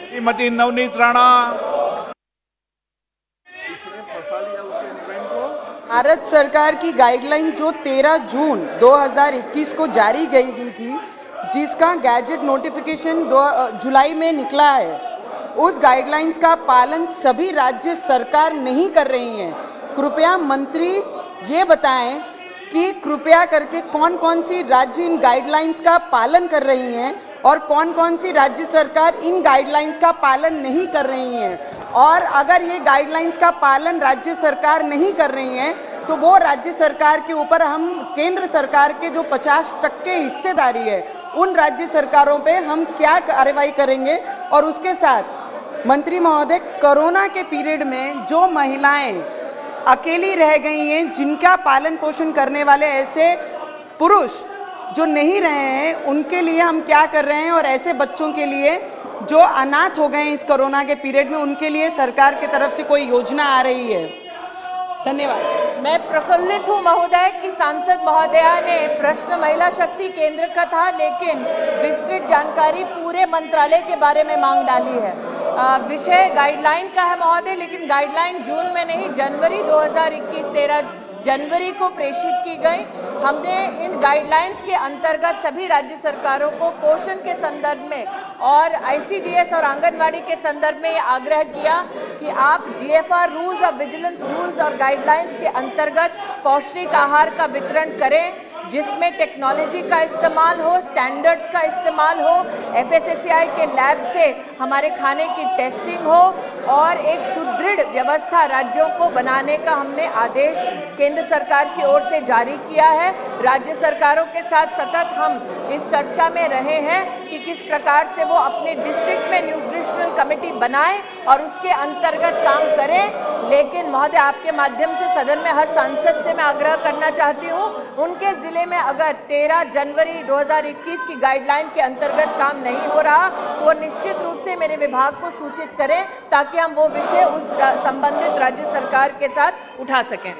श्रीमती नवनीत राणा। भारत सरकार की गाइडलाइन जो 13 जून 2021 को जारी गई थी, जिसका गैजेट नोटिफिकेशन जुलाई में निकला है, उस गाइडलाइंस का पालन सभी राज्य सरकार नहीं कर रही हैं। कृपया मंत्री ये बताएं कि कृपया करके कौन कौन सी राज्य इन गाइडलाइंस का पालन कर रही हैं और कौन कौन सी राज्य सरकार इन गाइडलाइंस का पालन नहीं कर रही हैं। और अगर ये गाइडलाइंस का पालन राज्य सरकार नहीं कर रही हैं तो वो राज्य सरकार के ऊपर हम केंद्र सरकार के जो 50% हिस्सेदारी है उन राज्य सरकारों पे हम क्या कार्रवाई करेंगे। और उसके साथ मंत्री महोदय, कोरोना के पीरियड में जो महिलाएं अकेली रह गई हैं, जिनका पालन पोषण करने वाले ऐसे पुरुष जो नहीं रहे हैं, उनके लिए हम क्या कर रहे हैं, और ऐसे बच्चों के लिए जो अनाथ हो गए हैं इस कोरोना के पीरियड में, उनके लिए सरकार की तरफ से कोई योजना आ रही है? धन्यवाद। मैं प्रफुल्लित हूँ महोदय कि सांसद महोदया ने प्रश्न महिला शक्ति केंद्र का था, लेकिन विस्तृत जानकारी पूरे मंत्रालय के बारे में मांग डाली है। विषय गाइडलाइन का है महोदय, लेकिन गाइडलाइन जून में नहीं, जनवरी 2021 13 जनवरी को प्रेषित की गई। हमने इन गाइडलाइंस के अंतर्गत सभी राज्य सरकारों को पोषण के संदर्भ में और ICDS और आंगनवाड़ी के संदर्भ में ये आग्रह किया कि आप GFR रूल्स और विजिलेंस रूल्स और गाइडलाइंस के अंतर्गत पौष्टिक आहार का वितरण करें, जिसमें टेक्नोलॉजी का इस्तेमाल हो, स्टैंडर्ड्स का इस्तेमाल हो, FSSAI के लैब से हमारे खाने की टेस्टिंग हो और एक सुदृढ़ व्यवस्था राज्यों को बनाने का हमने आदेश केंद्र सरकार की ओर से जारी किया है। राज्य सरकारों के साथ सतत हम इस चर्चा में रहे हैं कि किस प्रकार से वो अपने डिस्ट्रिक्ट में न्यूट्रिशनल कमेटी बनाएं और उसके अंतर्गत काम करें। लेकिन महोदय, आपके माध्यम से सदन में हर सांसद से मैं आग्रह करना चाहती हूँ, उनके जिले में अगर 13 जनवरी 2021 की गाइडलाइन के अंतर्गत काम नहीं हो रहा तो वो निश्चित रूप से मेरे विभाग को सूचित करें ताकि हम वो विषय उस संबंधित राज्य सरकार के साथ उठा सकें।